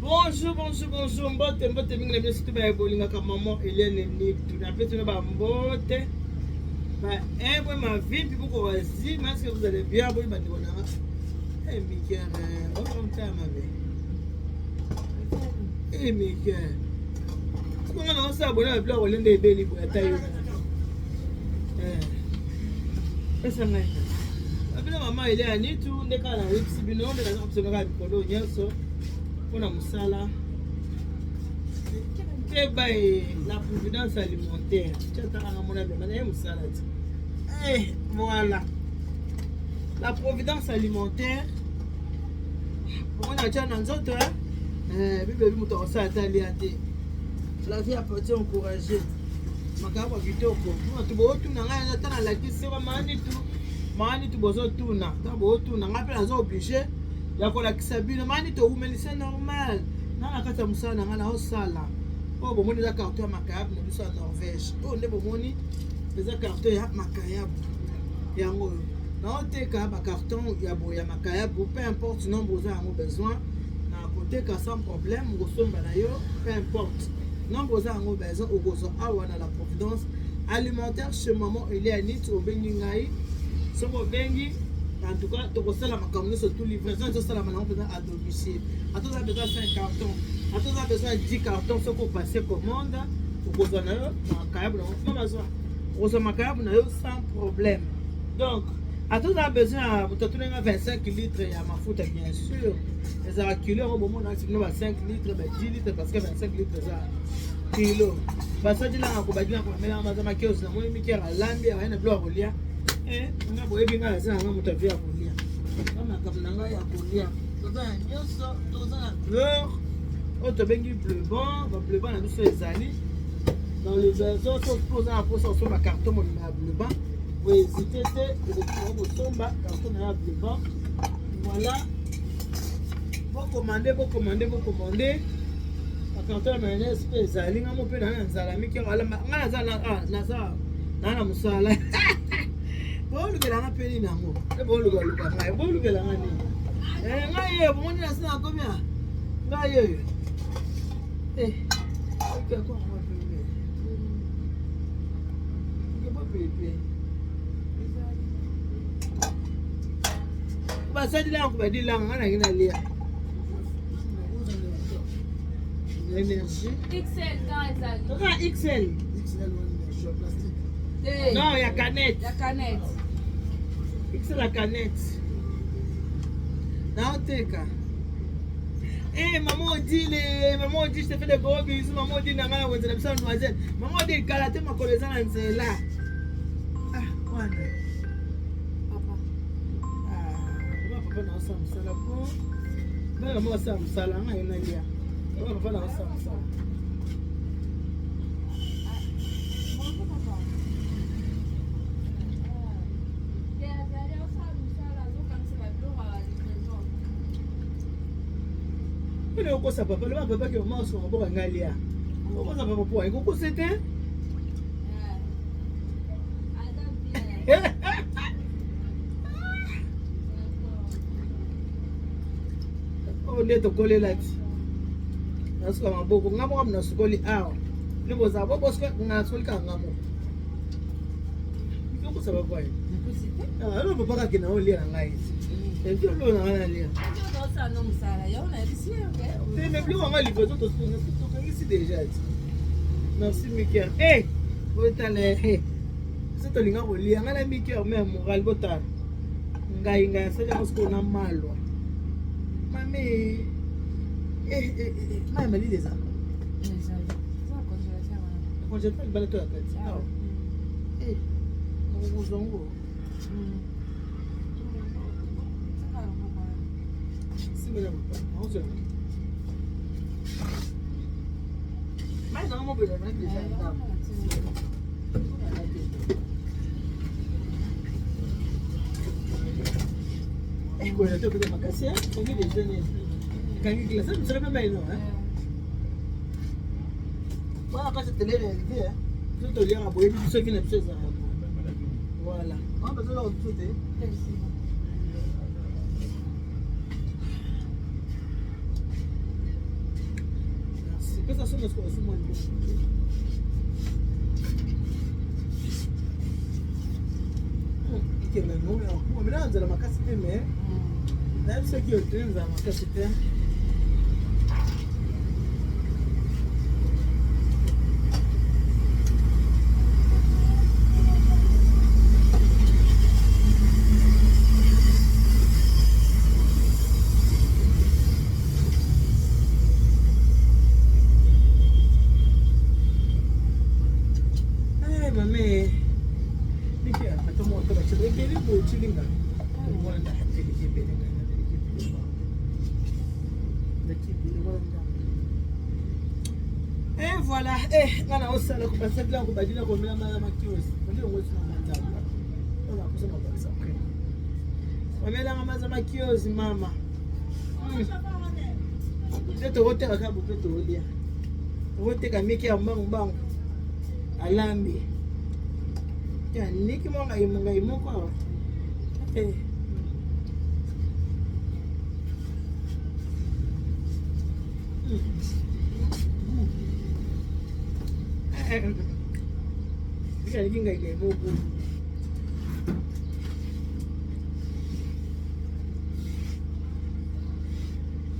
Bonjour, mbote mingi na biso tuba ebolingaka maman Hélène Nitu. Na pete ba mbote. Ba embwe ma vie puis beaucoup vas-y, est-ce que vous allez bien boy bandi bona. Eh Michael, on t'a ma vie. Eh Michael. Comment on ça bona bla ko lende ebeli bo atayo. Pesa ngai. Abina maman Hélène Nitu ndeka na wipsi bino ndeka na option ka bikolo nyeso. Pona musala. La providence alimentaire. Voilà. La providence alimentaire. On a déjà dans autres. La vie a peut encourager. Makaba kitoko. Tu bo tu na ngana tana la kisema mani tu bozo tuna. Ta bo tu na ngapela zo obligé. Ya ko la kisabino mani to umelisa normal. Na kata musala ngana osala. Oh, bon, on a carton à Macabre, nous sommes en Norvège. Oh, on est bon, on a carton à Macabre. Et en gros, dans le carton, il y a Macabre, peu importe le nombre de gens besoin. Dans le côté, sans problème, peu importe. Nombre de gens ont besoin, on a la providence alimentaire chez maman Hélène Nitu au Beningaï. Si on bengi, en tout cas, tu as la macabre, surtout livraison, tu as la macabre à domicile. À tout ça, besoin de 5 cartons. A tous a besoin de 10 cartons, ce qu'on passe commande, pour qu'on ait sans problème. Donc, à tous a besoin de 25 litres, il y a ma faute bien sûr. Les arraculés au moment où 5 litres, 10 litres, parce que 25 litres, c'est kilo. Parce que là, on va dire qu'on met en bas de ma kiosque, on va mettre à l'ambi, on va bloquer au lit. Et on va bien à la salle, on va faire au lit. On a comme un gars au lit. Tout ça, fleur. Oh, tu as bien bleu blanc, bleu blanc, nous sommes les alliés. Dans les maisons, si on se pose un peu sur le carton, on a bleu blanc. Vous hésitez, vous carton on a bleu blanc. Voilà. Vous commandez. Le carton mayonnaise, les alliés, on peut dans un salami qui est là. On a musala. Bon, le gars a payé nango. Bon, le gars a ni. Ngaye, bon, on a ça combien? Ngaye. Eh, ok, quoi, on va payer. On va pas payer. Bah, ça dit là, on va dire là, on a rien à lire. L'énergie. XL, quand ah, XL. Non, il y a canette. XL la canette. Non, t'es quoi? Eh, maman dit, je te fais des gros bisous. Maman dit, maman dit, galaté ma connaissance là. Ah, quoi? Papa, non, ça me sala pour. Mais moi, ça me sala, on a une idée. Papa, non, ça me sala. Ko sa papa, le papa qui mange son bon ngalia. Ko sa papa pour ko c'était? Oh ne to kole lati. Nasko maboko ngamo mna sokoli awa. Libo za bobo sko ngasoli ka ngamo. Ko sa papa yi. Ko c'était? Ah, le papa ka kina oli na ngai. Ndio lo na ngalia. Mais plus on va livrer d'autres ici déjà. Merci Michael. Eh, vous êtes allé. C'est le linga oli. Ngala Michael même moral botal. Ngai ça parce qu'on a mal. Mamé. Maman dit ça. Quand j'ai pas le balai toi la tête. Eh. On vous envoie. Mais non, mon bébé, voilà, tu peux pas casser, on est des jeunes. Quand il glace, ça ne serait pas mal, non? Voilà, quand c'est télé réalité, je te lire à boire, puis ceux qui n'aiment pas ça. Voilà. On va faire tout. Pesa somo kwa somo ni. Ikenda ngome kwa mlanza la makasi teme. Na sio kio tenza makasi teme. Et voilà, ngana osala kubasakila kubadila komela mala makiosi. Ndio ngoti na manzaba. Ona kusema kwa sakre. Komela ngamaza makiosi mama. Ndio wote akabu peto olia. Wote kamiki ya mbangu. Alambi. Ya niki monga imoko. Cái này cái ngày vô cùng.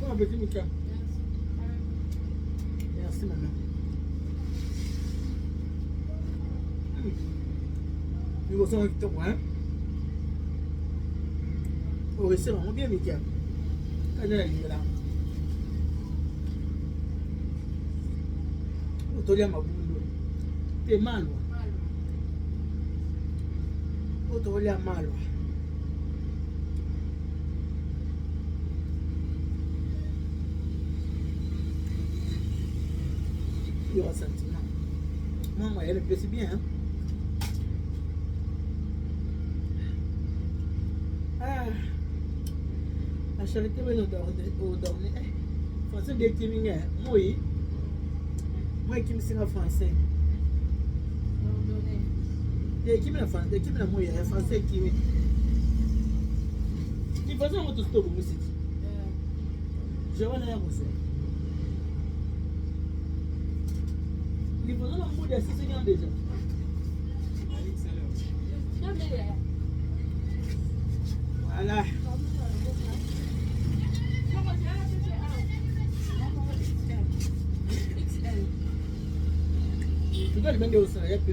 Có việc gì mình cần? Merci maman. Nous sommes avec toi, hein? Au restaurant, bien Mika. Quand il y a là. Autolia mabundo. Te malwa. Autolia malwa. Il y aura sentiment. Maman, elle est bien, hein? La charité va nous donner. Français de Kiming, moi qui me suis en français. Qui me français, qui me moi français qui me. Il faut ça mon stop musique. Je vais aller à vous. Il faut ça mon de 6 ans déjà. Voilà. Tu dois demander au salaire peu.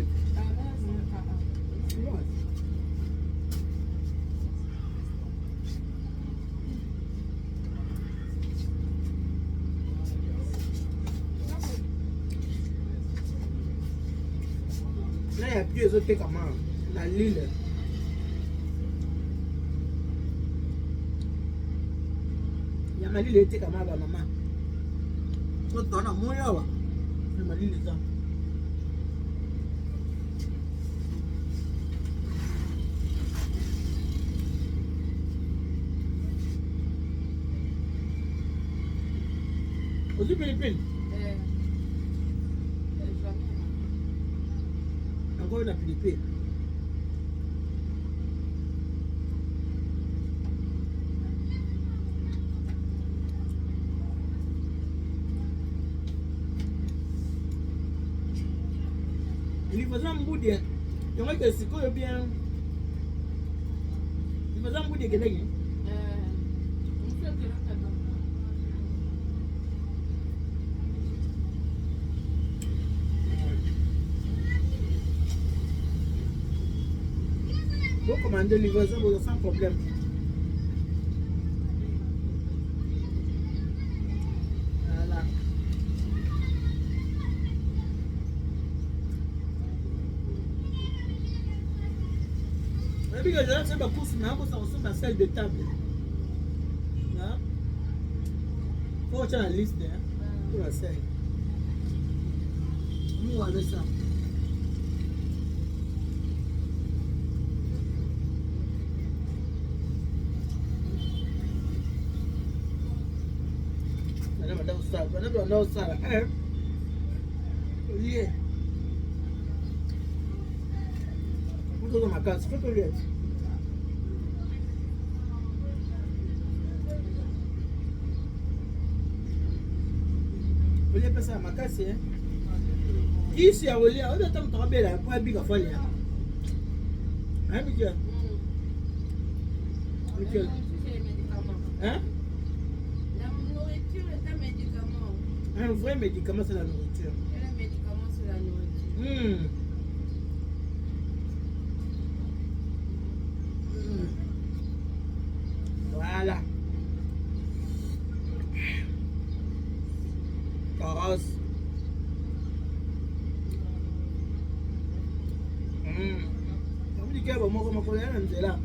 Là, il y a plus les autres comment la Lille. Il y a ma Lille était comme ma maman. Quand on a mon yawa, c'est ma Lille ça. Aussi Philippines. Encore une Philippines. Il faisait un bout de. Il y a que c'est quoi bien. Il faisait un bout de Québec. Vous commandez livraison sans problème. Voilà. Et puis, je vais faire ma course, mais on ressemble à celle de table. Il faut faire la liste pour la selle. Nous, on a ça. No sala. Oye. Muito do macaco, foi colher. kolia pesa ya makasi isi ya kolia oyo ata moto akabela po abika folia mikia mikia hein un vrai médicament c'est la nourriture. Un médicament c'est la nourriture. Voilà. Carrosse. Comme dit que bon, moi comme on est là.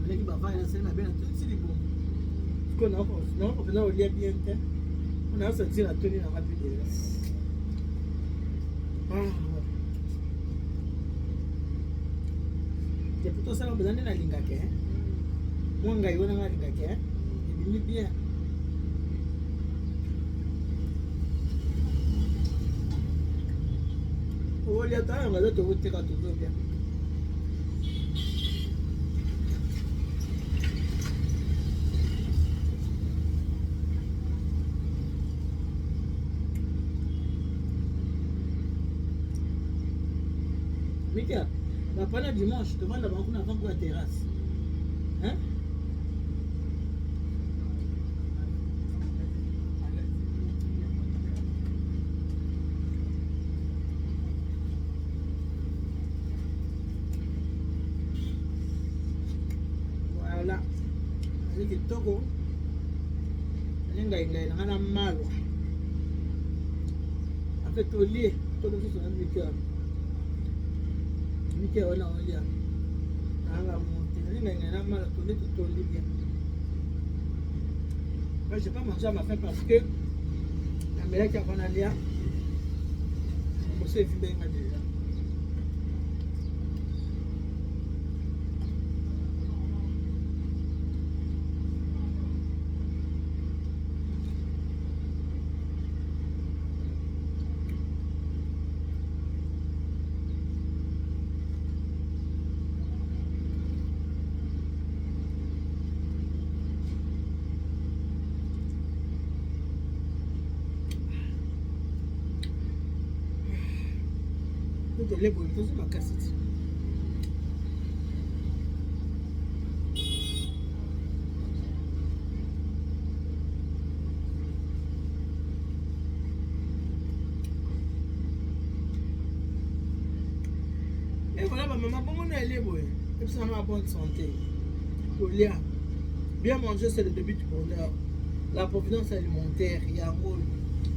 Allez, va faire une scène à bien tout c'est bon. Ce qu'on a non, on peut lier bien on a senti la tenue dans rapide. C'est plutôt ça on besoin de la lingake hein. Moi ngai wana la lingake hein. Il bien. Oh, il y a tant on va te voter quand tout bien. Mikia, pendant dimanche, tu vas là-bas, on a la terrasse. Hein? Voilà. C'est que Togo, il y a un mal. En fait, au lit, tout le monde est Mikia. Mikia wana olia anga monte na mala tourner tout le bien. Moi j'ai pas mangé à ma faim parce que la meilleure qui a qu'on a là on s'est vu bien déjà. De lebo itozo makasi ti et voilà ma maman bon on est lebo et puis ça m'a bonne santé kolia bien manger c'est le début du bonheur la providence alimentaire il y a un rôle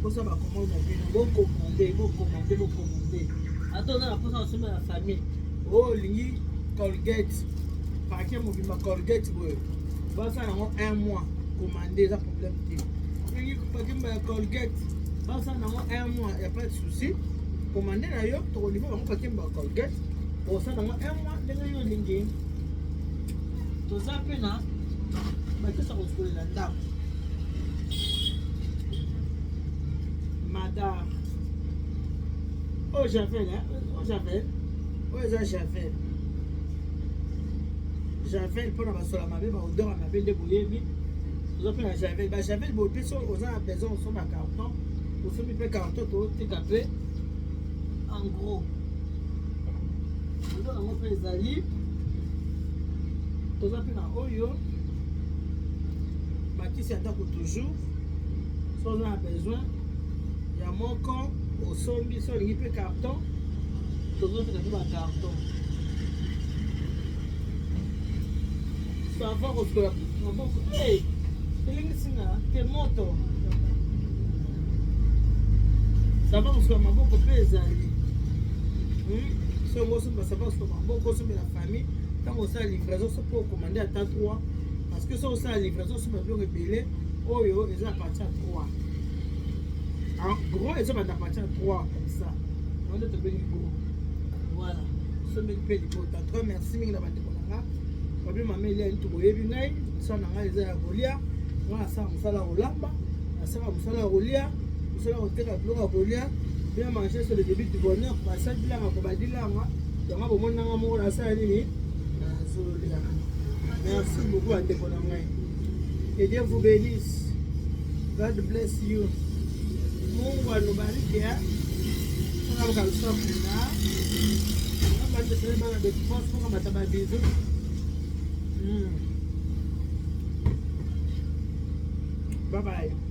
pour ça va commander beaucoup commander. Attends, on a la posture de la famille. Oh, lingi Colgate. Par qui on ma Colgate, va ça dans un mois. Commander, ça problème. Lingi par qui ma Colgate. Va ça dans un mois, il n'y a pas de souci. Commander d'ailleurs, tu vas voir par qui ma Colgate. Pour ça dans un mois, les gens lingi. Tout ça, pena. Mais que ça va se coller là-dedans. Madame. Oh, Javel, hein? Oh, Javel. Oh, ça, Javel. Javel, pour la masola, ma belle, odeur à ma belle de bouillie. Vous avez la Javel. Bah, Javel, vous avez besoin, on s'en va carton. Vous faites un carton, tout est appelé. En gros. Vous avez un peu les alliés. Vous avez un oyo. Bah, qui s'y attaque toujours. Si on a besoin, il y a mon corps. Au sombi, sur le carton, tout le monde fait un carton. Ça va au score. Hey, c'est moto. Ça va au score, ma beaucoup pèse. So moi ça va sur maboko so la famille tant on ça livraison so pour commander à 3 parce que so ça livraison so mabio rebelle oyo ils ont parti à 3 en gros ils ont parti à 3 comme ça on doit te bien gros voilà so bien paye pour ta 3 merci mingi na bande konanga babi mama ile ntu boyebi ngai so na ngai za ya kolia wana sa musala olamba na sa musala kolia musala koteka bloka kolia bien manger sur le début du bonheur passer bila ko badilanga donc abo monanga mo na sa nini na zolia merci beaucoup à Ndeko na ngai que Dieu vous bénisse God bless you Mungu anubariki ya kama kabisa kuna kama ndio sema de force kama matababizo bye bye